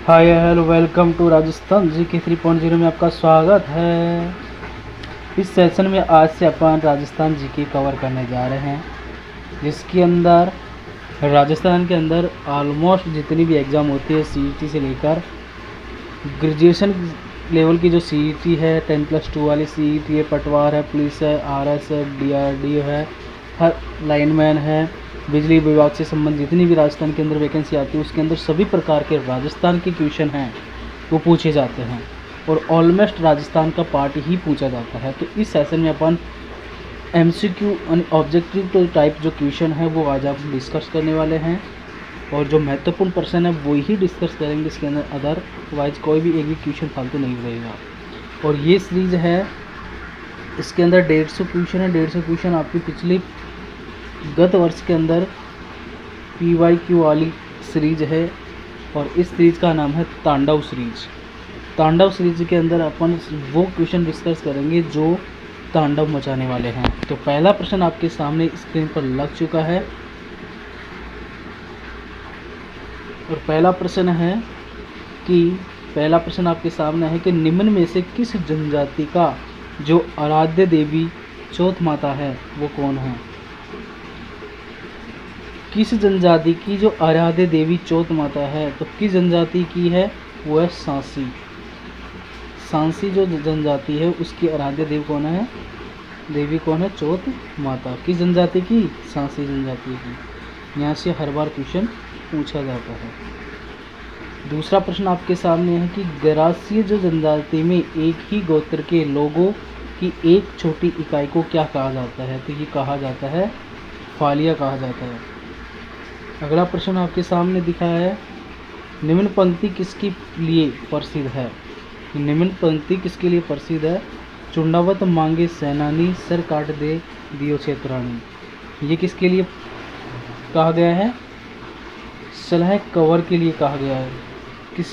Hi hello welcome to Rajasthan GK 3.0 में आपका स्वागत है। इस सेशन में आज से अपन राजस्थान जीके कवर करने जा रहे हैं, जिसके अंदर राजस्थान के अंदर ऑलमोस्ट जितनी भी एग्ज़ाम होती है सीईटी से लेकर ग्रेजुएशन लेवल की जो सीईटी है 10+2 वाली सीईटी है, पटवार है, पुलिस है, आरएस है, डीआरडीओ है, हर लाइनमैन है, बिजली विभाग से संबंधित जितनी भी राजस्थान के अंदर वैकेंसी आती है उसके अंदर सभी प्रकार के राजस्थान के क्वेश्चन हैं वो पूछे जाते हैं और ऑलमोस्ट राजस्थान का पार्ट ही पूछा जाता है। तो इस सेशन में अपन एमसीक्यू यानी ऑब्जेक्टिव टाइप जो क्वेश्चन है वो आज आप डिस्कस करने वाले हैं और जो महत्वपूर्ण प्रश्न है वो ही डिस्कस करेंगे। इसके अंदर अदरवाइज कोई भी एक भी क्वेश्चन फालतू नहीं रहेगा। और ये सीरीज़ है, इसके अंदर 150 क्वेश्चन है। 150 क्वेश्चन आपकी पिछली गत वर्ष के अंदर PYQ वाली सीरीज है और इस सीरीज का नाम है तांडव सीरीज। तांडव सीरीज के अंदर अपन वो क्वेश्चन डिस्कस करेंगे जो तांडव मचाने वाले हैं। तो पहला प्रश्न आपके सामने स्क्रीन पर लग चुका है और पहला प्रश्न आपके सामने है कि निम्न में से किस जनजाति का जो आराध्य देवी चौथ माता है वो कौन है। किस जनजाति की जो आराध्य देवी चौथ माता है, तो किस जनजाति की है वो है सांसी। सांसी जो जनजाति है उसकी आराध्य देवी कौन है, चौथ माता। किस जनजाति की, सांसी जनजाति की। यहाँ से हर बार क्वेश्चन पूछा जाता है। दूसरा प्रश्न आपके सामने है कि गरासिया जो जनजाति में एक ही गोत्र के लोगों की एक छोटी इकाई को क्या कहा जाता है, तो ये कहा जाता है फालिया कहा जाता है। अगला प्रश्न आपके सामने दिखा है, निम्न पंक्ति किसके लिए प्रसिद्ध है। निम्न पंक्ति किसके लिए प्रसिद्ध है, चुंडावत मांगे सेनानी सर काट दे दियो क्षेत्राणी। ये किसके लिए कहा गया है, सलह कवर के लिए कहा गया है। किस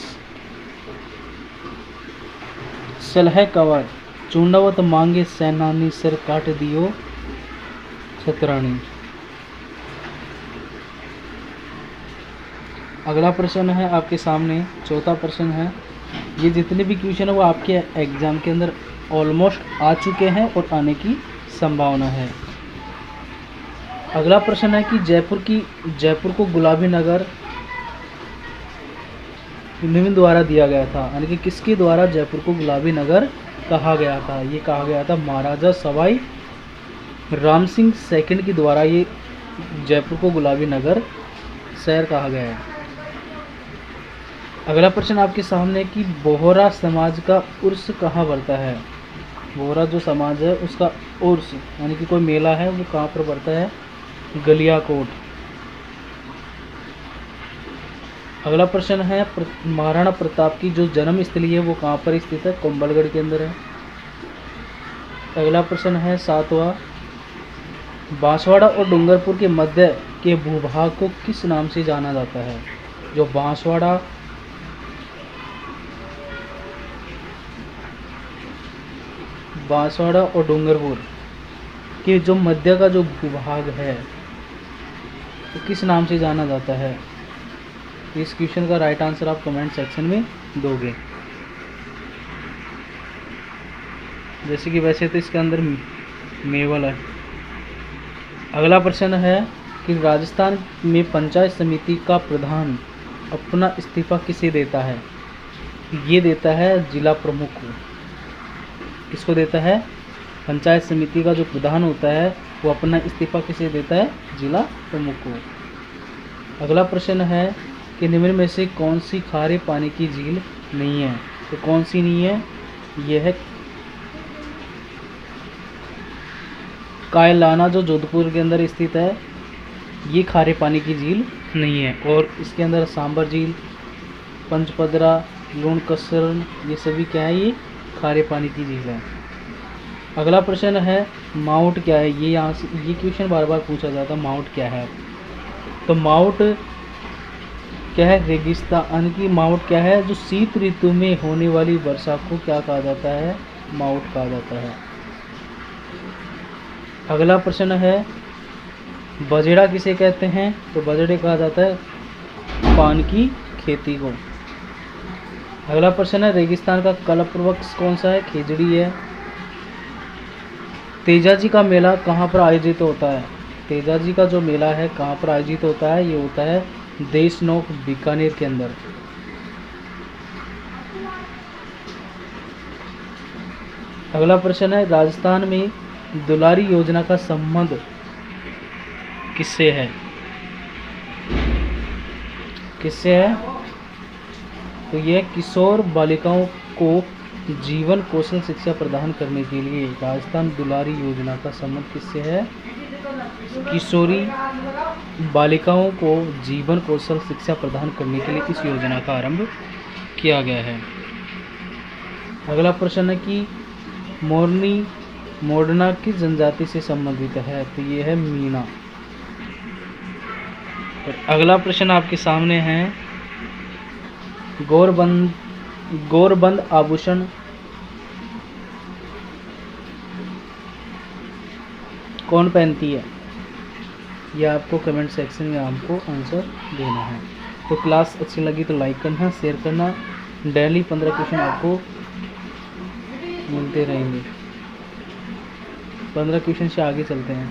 सलह कवर, चुंडावत मांगे सेनानी सर काट दियो क्षेत्राणी। अगला प्रश्न है आपके सामने, चौथा प्रश्न है। ये जितने भी क्वेश्चन है वो आपके एग्जाम के अंदर ऑलमोस्ट आ चुके हैं और आने की संभावना है। अगला प्रश्न है कि जयपुर को गुलाबी नगर निम्न द्वारा दिया गया था, यानी कि किसके द्वारा जयपुर को गुलाबी नगर कहा गया था। ये कहा गया था महाराजा सवाई राम सिंह सेकंड के द्वारा ये जयपुर को गुलाबी नगर शहर कहा गया है। अगला प्रश्न आपके सामने कि बोहरा समाज का उर्स कहाँ बढ़ता है। बोहरा जो समाज है उसका उर्स यानी कि कोई मेला है वो कहाँ पर बढ़ता है, गलियाकोट। अगला प्रश्न है महाराणा प्रताप की जो जन्म स्थली है वो कहाँ पर स्थित है, कुंभलगढ़ के अंदर है। अगला प्रश्न है सातवां, बांसवाड़ा और डूंगरपुर के मध्य के भूभाग को किस नाम से जाना जाता है। जो बांसवाड़ा और डूंगरपुर के जो मध्य का जो भूभाग है तो किस नाम से जाना जाता है। इस क्वेश्चन का राइट आंसर आप कमेंट सेक्शन में दोगे। जैसे कि वैसे तो इसके अंदर मेवल है। अगला प्रश्न है कि राजस्थान में पंचायत समिति का प्रधान अपना इस्तीफा किसे देता है। ये देता है जिला प्रमुख को। किसको देता है, पंचायत समिति का जो प्रधान होता है वो अपना इस्तीफा किसे देता है, जिला प्रमुख को। अगला प्रश्न है कि निम्न में से कौन सी खारे पानी की झील नहीं है, तो कौन सी नहीं है, यह है कायलाना जो जोधपुर के अंदर स्थित है, ये खारे पानी की झील नहीं है। और इसके अंदर सांबर झील, पंचपदरा, लूणकसरन ये सभी क्या है, ये खारे पानी की झील है। अगला प्रश्न है माउंट क्या है। ये यहाँ से ये क्वेश्चन बार बार पूछा जाता है, माउंट क्या है। तो माउंट क्या है, रेगिस्तान, यानी कि माउंट क्या है, जो शीत ऋतु में होने वाली वर्षा को क्या कहा जाता है, माउंट कहा जाता है। अगला प्रश्न है बजड़ा किसे कहते हैं, तो बजड़े कहा जाता है पान की खेती को। अगला प्रश्न है, रेगिस्तान का कल्पवृक्ष कौन सा है? खेजड़ी है। तेजाजी का मेला कहाँ पर आयोजित होता है? तेजाजी का जो मेला है कहाँ पर आयोजित होता है? ये होता है देशनोक बीकानेर के अंदर। अगला प्रश्न है, राजस्थान में दुलारी योजना का संबंध किससे है? किससे है? तो यह किशोर बालिकाओं को जीवन कौशल शिक्षा प्रदान करने के लिए राजस्थान दुलारी योजना का संबंध किससे है? किशोरी बालिकाओं को जीवन कौशल शिक्षा प्रदान करने के लिए इस योजना का आरंभ किया गया है। अगला प्रश्न है कि मोरनी मोडना किस जनजाति से संबंधित है? तो ये है मीणा। अगला प्रश्न आपके सामने है, गौरबंद आभूषण कौन पहनती है? यह आपको कमेंट सेक्शन में आपको आंसर देना है। तो क्लास अच्छी लगी तो लाइक करना, शेयर करना। डेली 15 क्वेश्चन आपको मिलते रहेंगे। 15 क्वेश्चन से आगे चलते हैं।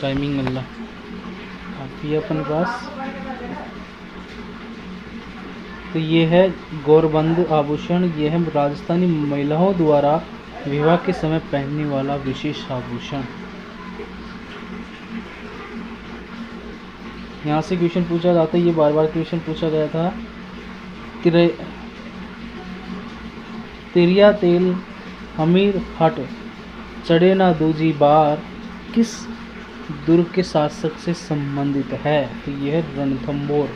टाइमिंग अल्लाह काफ़ी है अपने पास। तो ये है गौरबंद आभूषण। ये है राजस्थानी महिलाओं द्वारा विवाह के समय पहनने वाला विशेष आभूषण। यहाँ से क्वेश्चन पूछा जाता है, ये बार बार क्वेश्चन पूछा गया था। तिरिया तेल हमीर हट चढ़े ना दूजी बार किस दुर्ग के शासक से संबंधित है? तो यह है रणथंभौर।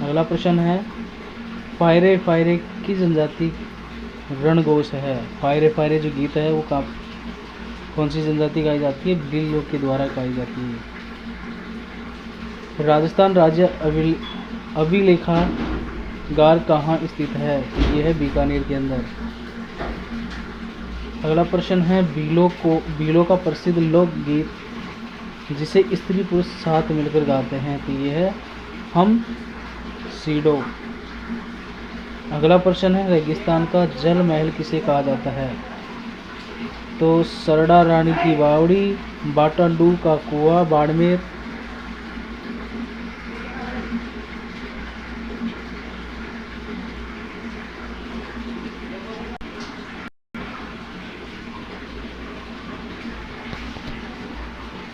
अगला प्रश्न है, फायरे फायरे की जनजाति रणघोष है। फायरे फायरे जो गीत है वो कौन सी जनजाति गाई जाती है? भील लोग के द्वारा गाई जाती है। राजस्थान राज्य अभिलेखागार कहाँ स्थित है? तो ये है बीकानेर के अंदर। अगला प्रश्न है, भीलों का प्रसिद्ध लोकगीत जिसे स्त्री पुरुष साथ मिलकर गाते हैं, तो ये है हम सीडो। अगला प्रश्न है, रेगिस्तान का जल महल किसे कहा जाता है? तो सरड़ा रानी की बावड़ी, बाटाडू का कुआं बाड़मेर,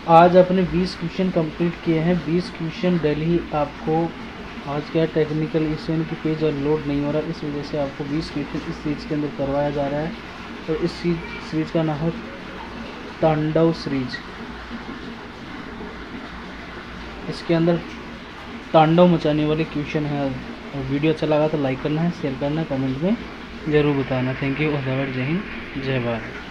आज अपने 20 क्वेश्चन कंप्लीट किए हैं। 20 क्वेश्चन डेली आपको, आज क्या टेक्निकल इशू इनकी पेज और लोड नहीं हो रहा, इस वजह से आपको 20 क्वेश्चन इस सीरीज के अंदर करवाया जा रहा है। और इस सीरीज का नाम है तांडव सीरीज। इसके अंदर तांडव मचाने वाले क्वेश्चन है। और वीडियो अच्छा लगा तो लाइक करना है, शेयर करना, कमेंट में ज़रूर बताना। Thank you. जय हिंद, जय भारत।